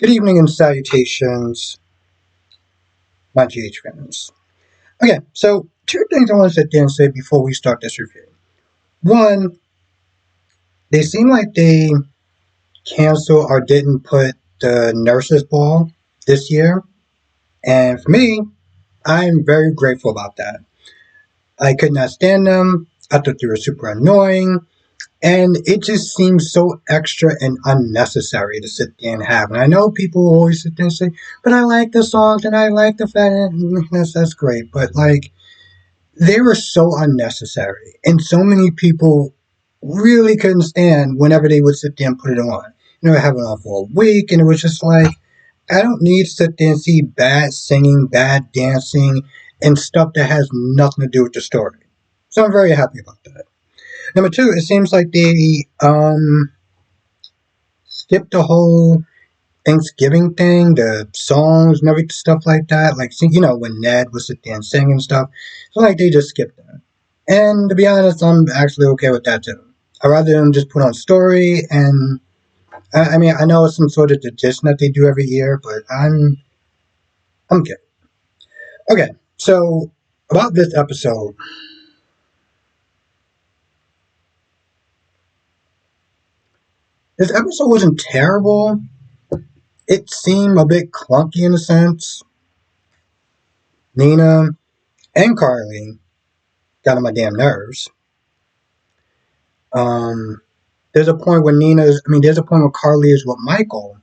Good evening and salutations, my GH fans. Okay, so two things I want to sit there and say before we start this review. One, they seem like they canceled or didn't put the nurses' ball this year, and for me, I'm very grateful about that. I could not stand them. I thought they were super annoying. And it just seems so extra and unnecessary to sit there and have. And I know people always sit there and say, but I like the songs and I like the fact that that's great. But like, they were so unnecessary. And so many people really couldn't stand whenever they would sit there and put it on. Have it on for a week. And it was just like, I don't need to sit there and see bad singing, bad dancing, and stuff that has nothing to do with the story. So I'm very happy about that. Number two, it seems like they skipped the whole Thanksgiving thing, the songs and everything, stuff like that. Like, when Ned was sitting there and singing and stuff. So, like, they just skipped that. And to be honest, I'm actually okay with that too. I'd rather them just put on story, and I mean, I know it's some sort of tradition that they do every year, but I'm good. Okay, so about this episode, this episode wasn't terrible. It seemed a bit clunky in a sense. Nina and Carly got on my damn nerves. Um, there's a point where there's a point where Carly is with Michael,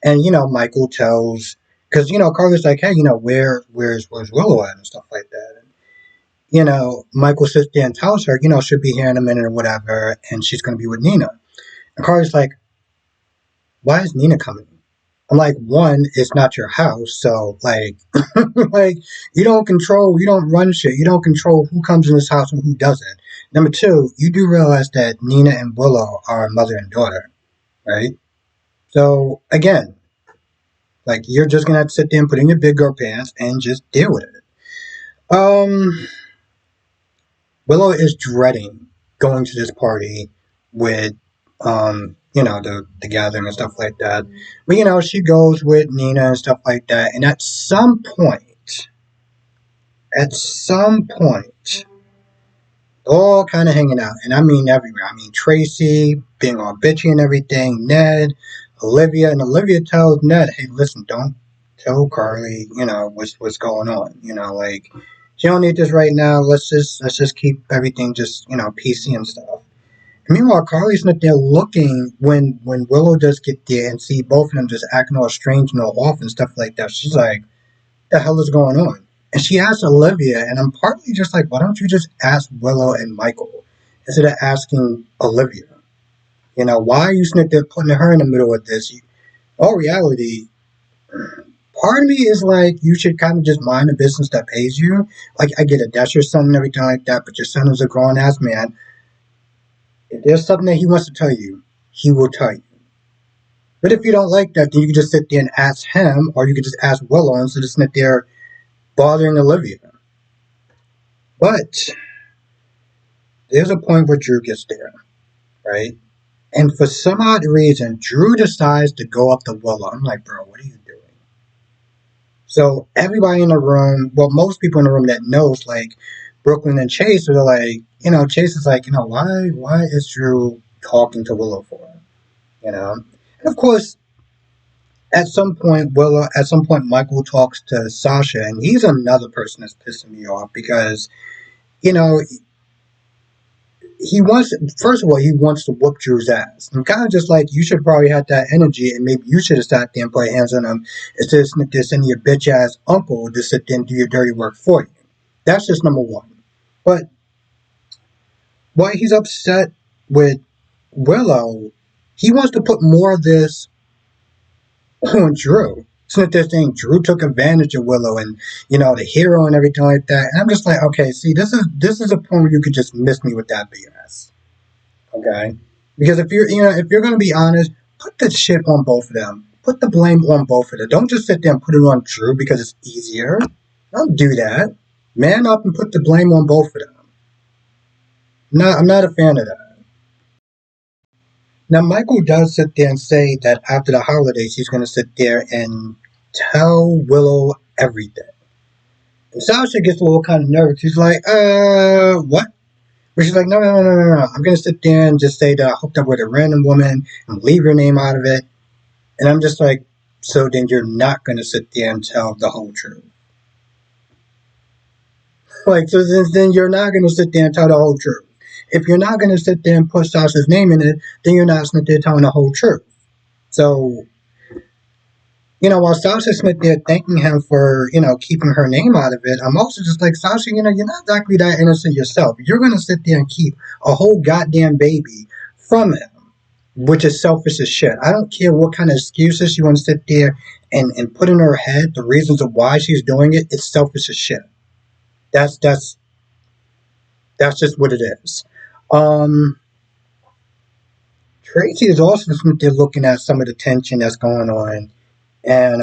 and Michael tells, because Carly's like, hey, where's Willow at and stuff like that. And, Michael sits there and tells her, she'll be here in a minute or whatever, and she's gonna be with Nina. And Carly's like, why is Nina coming? I'm like, one, it's not your house, so like, like you don't run shit, you don't control who comes in this house and who doesn't. Number two, you do realize that Nina and Willow are mother and daughter, right? So again, like you're just gonna have to sit there and put in your big girl pants and just deal with it. Willow is dreading going to this party with the gathering and stuff like that. But she goes with Nina and stuff like that, and at some point, all kind of hanging out, and I mean everywhere. I mean Tracy being all bitchy and everything, Ned, Olivia, and Olivia tells Ned, "Hey, listen, don't tell Carly, what's going on. Like she don't need this right now. Let's just keep everything just PC and stuff." And meanwhile, Carly's not there looking when Willow does get there and see both of them just acting all strange and all off and stuff like that. She's like, "The hell is going on?" And she asks Olivia, and I'm partly just like, why don't you just ask Willow and Michael instead of asking Olivia? Why are you sitting there putting her in the middle of this? All reality, part of me is like, you should kind of just mind the business that pays you. Like, I get it, that's your son and everything like that, but your son is a grown ass man. If there's something that he wants to tell you, he will tell you. But if you don't like that, then you can just sit there and ask him, or you can just ask Willow instead of sitting there bothering Olivia. But there's a point where Drew gets there, right? And for some odd reason, Drew decides to go up to Willow. I'm like, bro, what are you doing? So everybody in the room, well, most people in the room that knows, like Brooklyn and Chase, are like, Chase is like, why is Drew talking to Willow for? And of course, at some point, Michael talks to Sasha, and he's another person that's pissing me off because, you know, first of all, he wants to whoop Drew's ass. I'm kind of just like, you should probably have that energy, and maybe you should have sat there and put hands on him instead of sending your bitch ass uncle to sit there and do your dirty work for you. That's just number one. But why he's upset with Willow, he wants to put more of this on Drew. It's not this thing. Drew took advantage of Willow and the hero and everything like that. And I'm just like, okay, see, this is a point where you could just miss me with that BS. Okay, because if you're gonna be honest, put the shit on both of them. Put the blame on both of them. Don't just sit there and put it on Drew because it's easier. Don't do that. Man up and put the blame on both of them. No, I'm not a fan of that. Now, Michael does sit there and say that after the holidays, he's going to sit there and tell Willow everything. And Sasha gets a little kind of nervous. He's like, what? But she's like, no. I'm going to sit there and just say that I hooked up with a random woman and leave your name out of it. And I'm just like, so then you're not going to sit there and tell the whole truth. Like, so then you're not going to sit there and tell the whole truth. If you're not going to sit there and put Sasha's name in it, then you're not sitting there telling the whole truth. So, while Sasha's sitting there thanking him for, keeping her name out of it, I'm also just like, Sasha, you're not exactly that innocent yourself. You're going to sit there and keep a whole goddamn baby from him, which is selfish as shit. I don't care what kind of excuses you want to sit there and put in her head, the reasons of why she's doing it, it's selfish as shit. That's that's that's just what it is. Um, Tracy is also sitting there looking at some of the tension that's going on, and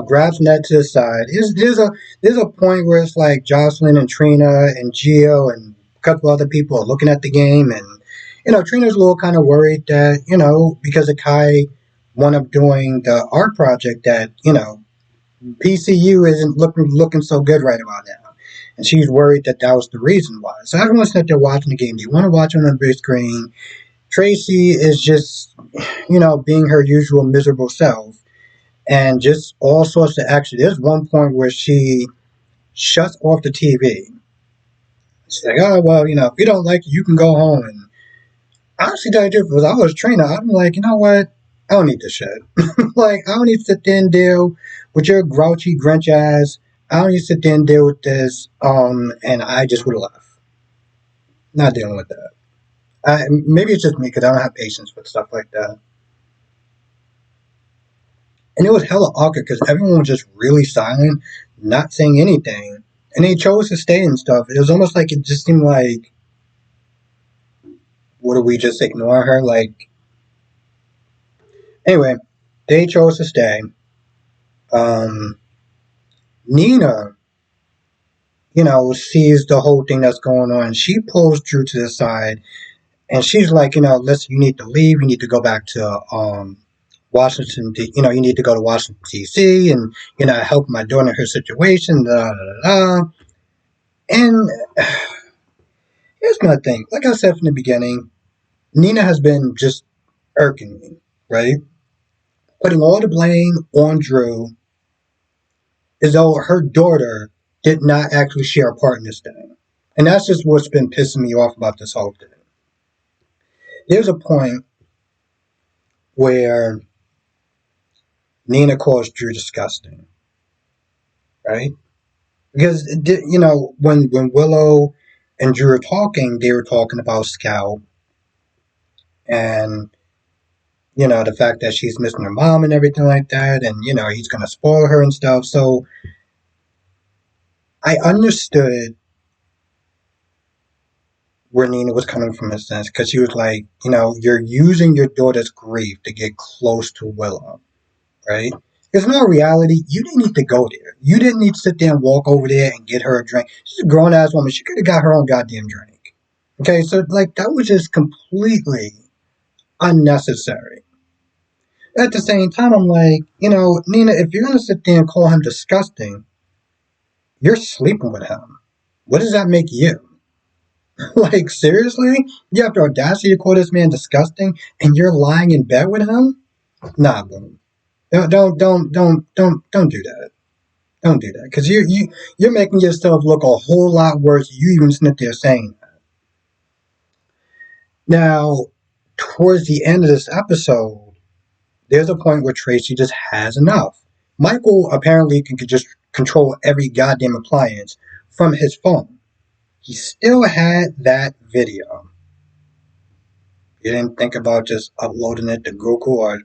grabs Ned to the side. There's a point where it's like Jocelyn and Trina and Gio and a couple other people are looking at the game, and Trina's a little kind of worried that because Akai wound up doing the art project that PCU isn't looking so good right about now. And she's worried that that was the reason why. So everyone's sitting there watching the game. They want to watch it on the big screen. Tracy is just, being her usual miserable self and just all sorts of action. There's one point where she shuts off the TV. She's like, oh, well, if you don't like it, you can go home. And honestly, tell you the truth, if I was a trainer, I'm like, you know what? I don't need this shit. Like, I don't need to sit there and deal with your grouchy, grinch ass. I don't need to sit there and deal with this. And I just would have left. Not dealing with that. Maybe it's just me because I don't have patience with stuff like that. And it was hella awkward because everyone was just really silent, not saying anything. And they chose to stay and stuff. It was almost like it just seemed like, what do we just ignore her? Like, anyway, they chose to stay. Um, Nina, sees the whole thing that's going on. She pulls Drew to the side and she's like, listen, you need to leave. You need to go back to Washington. You need to go to Washington D.C. and help my daughter in her situation. Da, da, da, da. And here's my thing. Like I said from the beginning, Nina has been just irking me, right? Putting all the blame on Drew as though her daughter did not actually share a part in this thing. And that's just what's been pissing me off about this whole thing. There's a point where Nina calls Drew disgusting, right? Because when Willow and Drew were talking, they were talking about Scout and the fact that she's missing her mom and everything like that, and he's gonna spoil her and stuff. So I understood where Nina was coming from in a sense because she was like, you're using your daughter's grief to get close to Willow, right? Because in all reality, you didn't need to go there. You didn't need to sit there and walk over there and get her a drink. She's a grown ass woman. She could have got her own goddamn drink. Okay, so like that was just completely unnecessary. At the same time, I'm like, Nina, if you're gonna sit there and call him disgusting, you're sleeping with him. What does that make you? Like seriously? You have the audacity to call this man disgusting and you're lying in bed with him? Nah, boom. Don't do that. Don't do that. Because you're making yourself look a whole lot worse. You even sit there saying that. Now, towards the end of this episode, there's a point where Tracy just has enough. Michael apparently can just control every goddamn appliance from his phone. He still had that video. You didn't think about just uploading it to Google or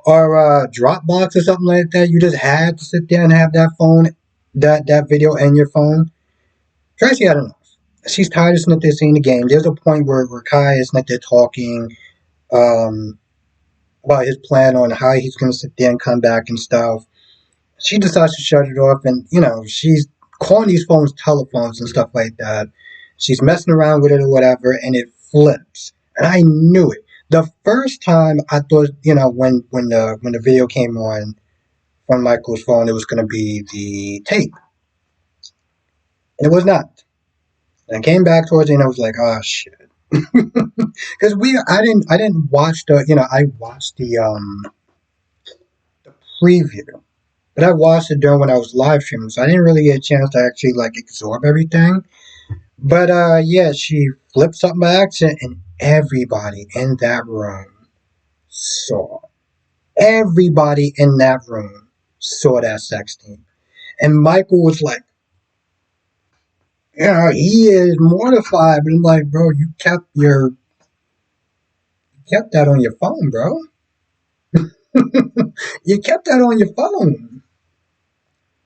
or Dropbox or something like that. You just had to sit there and have that phone, that video in your phone. Tracy had enough. She's tired of sitting there seeing the game. There's a point where Kai is sitting there talking um, about his plan on how he's going to sit there and come back and stuff. She decides to shut it off, and she's calling these phones telephones and stuff like that. She's messing around with it or whatever, and it flips, and I knew it. The first time I thought, when the video came on from Michael's phone, it was going to be the tape, and it was not. And I came back towards it, and I was like, oh shit, because I didn't watch I watched the preview, but I watched it during when I was live streaming, so I didn't really get a chance to actually like absorb everything. But yeah, she flipped something by accident, and everybody in that room saw. Everybody in that room saw that sex tape, and Michael was like, he is mortified. But I'm like, bro, you kept that on your phone, bro. You kept that on your phone.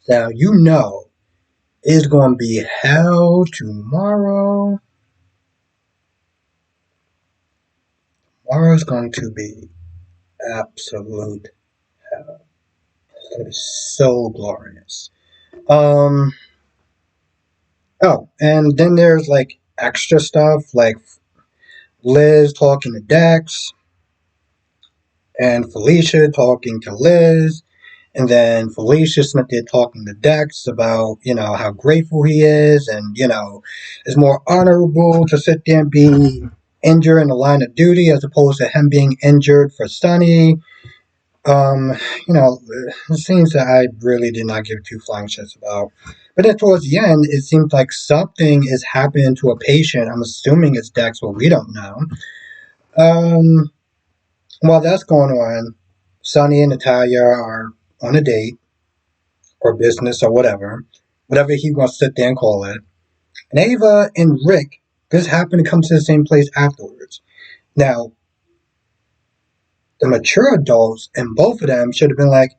So it's gonna be hell tomorrow. Tomorrow's going to be absolute hell. It's gonna be so glorious. Um. Oh, and then there's like extra stuff like Liz talking to Dex and Felicia talking to Liz. And then Felicia sitting there talking to Dex about, how grateful he is and, it's more honorable to sit there and be injured in the line of duty as opposed to him being injured for Sonny. Um, Scenes that I really did not give two flying shits about. But then towards the end, it seems like something is happening to a patient. I'm assuming it's Dex, but we don't know. Um, while that's going on, Sonny and Natalia are on a date or business or whatever he wants to sit there and call it. And Ava and Rick just happen to come to the same place afterwards. Now, the mature adults and both of them should have been like,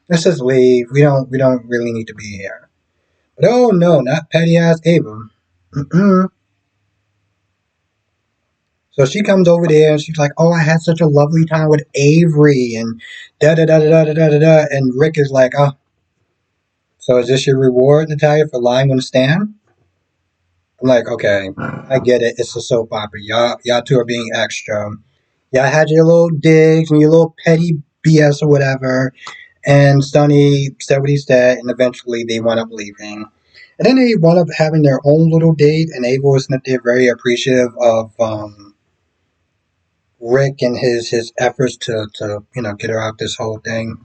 let's just leave. We don't really need to be here. But oh no, not petty ass Ava. Mm-mm. So she comes over there and she's like, "Oh, I had such a lovely time with Avery and da da da da da da da da." And Rick is like, "Oh, so is this your reward, Natalia, for lying on the stand?" I'm like, "Okay, I get it. It's a soap opera. Y'all two are being extra. Y'all had your little digs and your little petty BS or whatever." And Sonny said what he said, and eventually they wound up leaving. And then they wound up having their own little date, and Ava was not there very appreciative of Rick and his efforts to get her out this whole thing.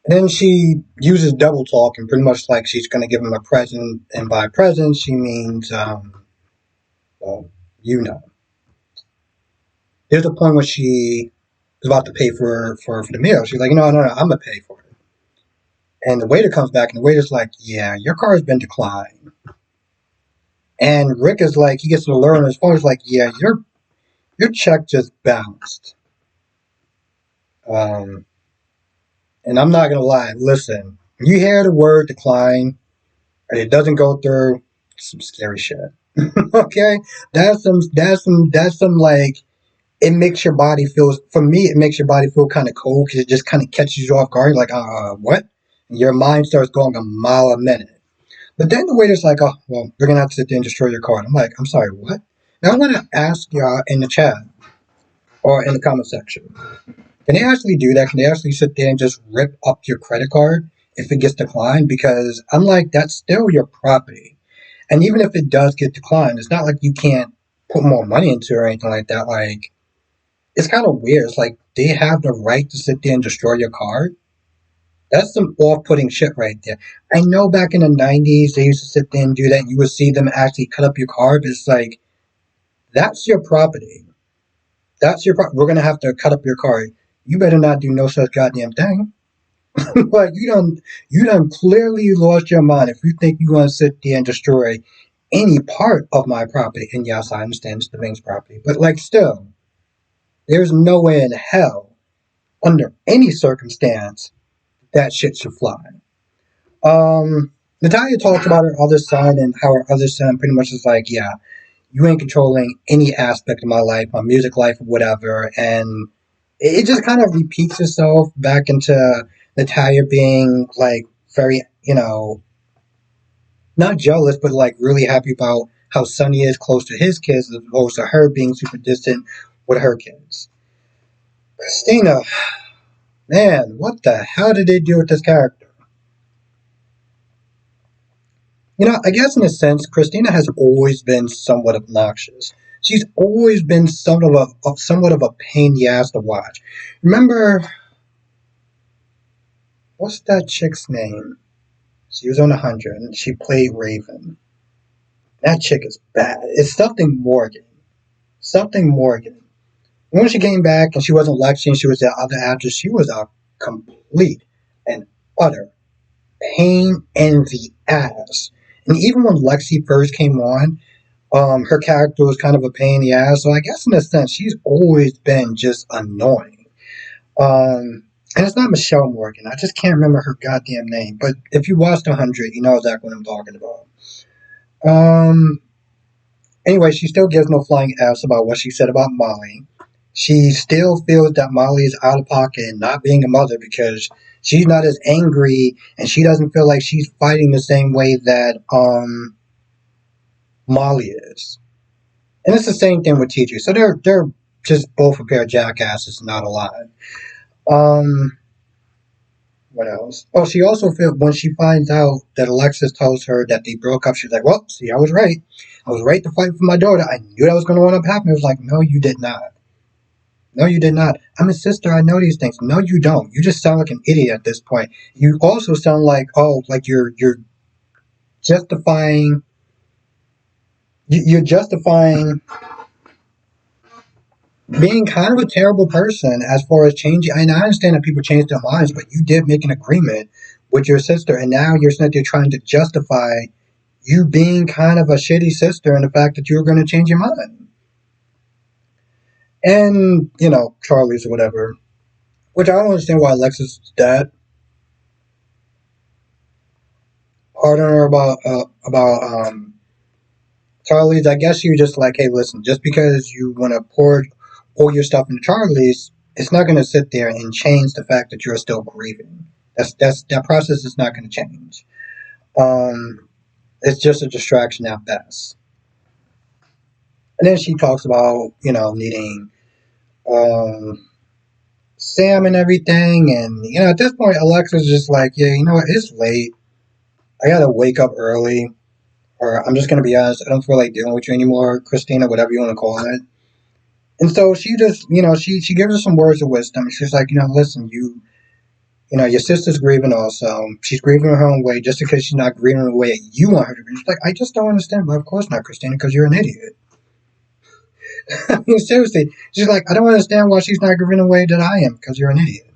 And then she uses double talk and pretty much like she's going to give him a present, and by present she means, well, you know. There's a point where she is about to pay for the meal. She's like, no, no, no, I'm gonna pay for it. And the waiter comes back, and the waiter's like, yeah, your car has been declined. And Rick is like, he gets an alert on his phone. He's like, yeah, your check just bounced. Um, and I'm not gonna lie. Listen, when you hear the word decline and it doesn't go through, it's some scary shit. Okay, that's some like it makes your body feel. For me, it makes your body feel kind of cold because it just kind of catches you off guard. You're like, what? And your mind starts going a mile a minute. But then the waiter's like, oh, well, we're gonna have to sit there and destroy your card. I'm like, I'm sorry, what? Now I want to ask y'all in the chat or in the comment section. Can they actually do that? Can they actually sit there and just rip up your credit card if it gets declined? Because I'm like, that's still your property. And even if it does get declined, it's not like you can't put more money into it or anything like that. Like, it's kind of weird. It's like they have the right to sit there and destroy your card. That's some off-putting shit right there. I know back in the 90s they used to sit there and do that, and you would see them actually cut up your card. But it's like, that's your property. That's your property. We're going to have to cut up your card. You better not do no such goddamn thing. Like, you done clearly lost your mind if you think you're going to sit there and destroy any part of my property. And yes, I understand it's the bank's property. But, like, still, there's no way in hell, under any circumstance, that shit should fly. Natalia talks about her other son and how her other son pretty much is like, yeah, you ain't controlling any aspect of my life, my music life, or whatever. And it just kind of repeats itself back into Natalia being like very, not jealous, but like really happy about how Sonny is close to his kids as opposed to her being super distant with her kids. Christina, man, what the hell did they do with this character? I guess in a sense, Christina has always been somewhat obnoxious. She's always been somewhat of a pain in the ass to watch. Remember, what's that chick's name? She was on 100 and she played Raven. That chick is bad. It's something Morgan. Something Morgan. When she came back and she wasn't Lexi and she was the other actress, she was a complete and utter pain in the ass. And even when Lexi first came on, her character was kind of a pain in the ass. So I guess in a sense, she's always been just annoying. And it's not Michelle Morgan. I just can't remember her goddamn name. But if you watched 100, you know exactly what I'm talking about. Um, anyway, she still gives no flying F's about what she said about Molly. She still feels that Molly is out of pocket and not being a mother because she's not as angry and she doesn't feel like she's fighting the same way that Molly is. And it's the same thing with TJ. So they're just both a pair of jackasses, not alive. Um, what else? Oh, she also feels when she finds out that Alexis tells her that they broke up, she's like, "Well, see, I was right. I was right to fight for my daughter. I knew that was going to end up happening." It was like, "No, you did not. No, you did not. I'm a sister. I know these things. No, you don't. You just sound like an idiot at this point. You also sound like like you're justifying. You're justifying being kind of a terrible person as far as changing. And I understand that people change their minds, but you did make an agreement with your sister, and now you're sitting there trying to justify you being kind of a shitty sister and the fact that you were going to change your mind. And Charlie's or whatever, which I don't understand why Alexis' dad harder on her about Charlie's. I guess you just like, hey, listen, just because you want to pour all your stuff into Charlie's, it's not going to sit there and change the fact that you're still grieving. That process is not going to change. It's just a distraction at best. And then she talks about needing um, Sam and everything, and at this point, Alexa's just like, yeah, you know what, it's late. I gotta wake up early, or I'm just gonna be honest, I don't feel like dealing with you anymore, Christina, whatever you want to call it. And so she just, she gives her some words of wisdom. She's like, listen, your sister's grieving also. She's grieving her own way just because she's not grieving the way that you want her to grieve. She's like, I just don't understand. But of course not, Christina, because you're an idiot. I mean, seriously. She's like, I don't understand why she's not grieving the way that I am, because you're an idiot.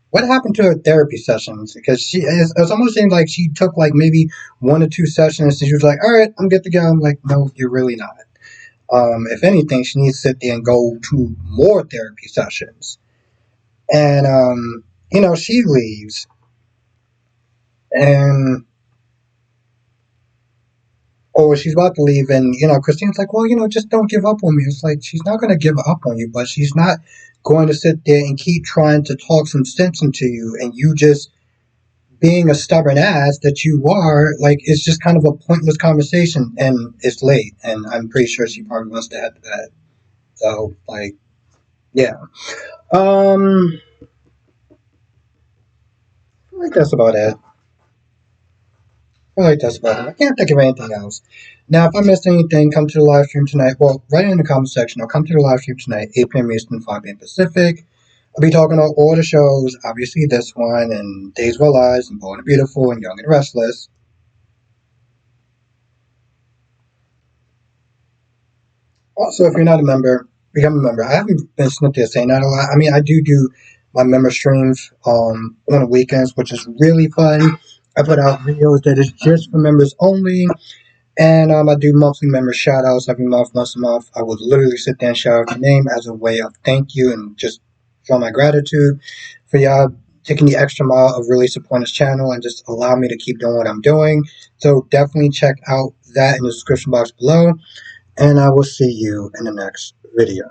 What happened to her therapy sessions? Because it almost seemed like she took like maybe 1 or 2 sessions and she was like, all right, I'm good to go. I'm like, no, you're really not. If anything, she needs to sit there and go to more therapy sessions. And, she leaves. And, she's about to leave. And, Christine's like, well, just don't give up on me. It's like, she's not going to give up on you, but she's not going to sit there and keep trying to talk some sense into you. And you just being a stubborn ass that you are, like, it's just kind of a pointless conversation. And it's late. And I'm pretty sure she probably wants to head to bed. So, like, yeah. I think that's about it. I think that's about it. I can't think of anything else. Now, if I missed anything, come to the live stream tonight. Well, write it in the comment section. I'll come to the live stream tonight, 8 p.m. Eastern, 5 p.m. Pacific. I'll be talking about all the shows, obviously this one, and Days of Our Lives, and Bold and Beautiful, and Young and Restless. Also, if you're not a member, become a member. I haven't been sitting there saying that a lot. I mean, I do my member streams on the weekends, which is really fun. I put out videos that is just for members only. And I do monthly member shout outs every month, once a month. I would literally sit there and shout out your name as a way of thank you and just show my gratitude for y'all taking the extra mile of really supporting this channel and just allow me to keep doing what I'm doing. So definitely check out that in the description box below. And I will see you in the next video.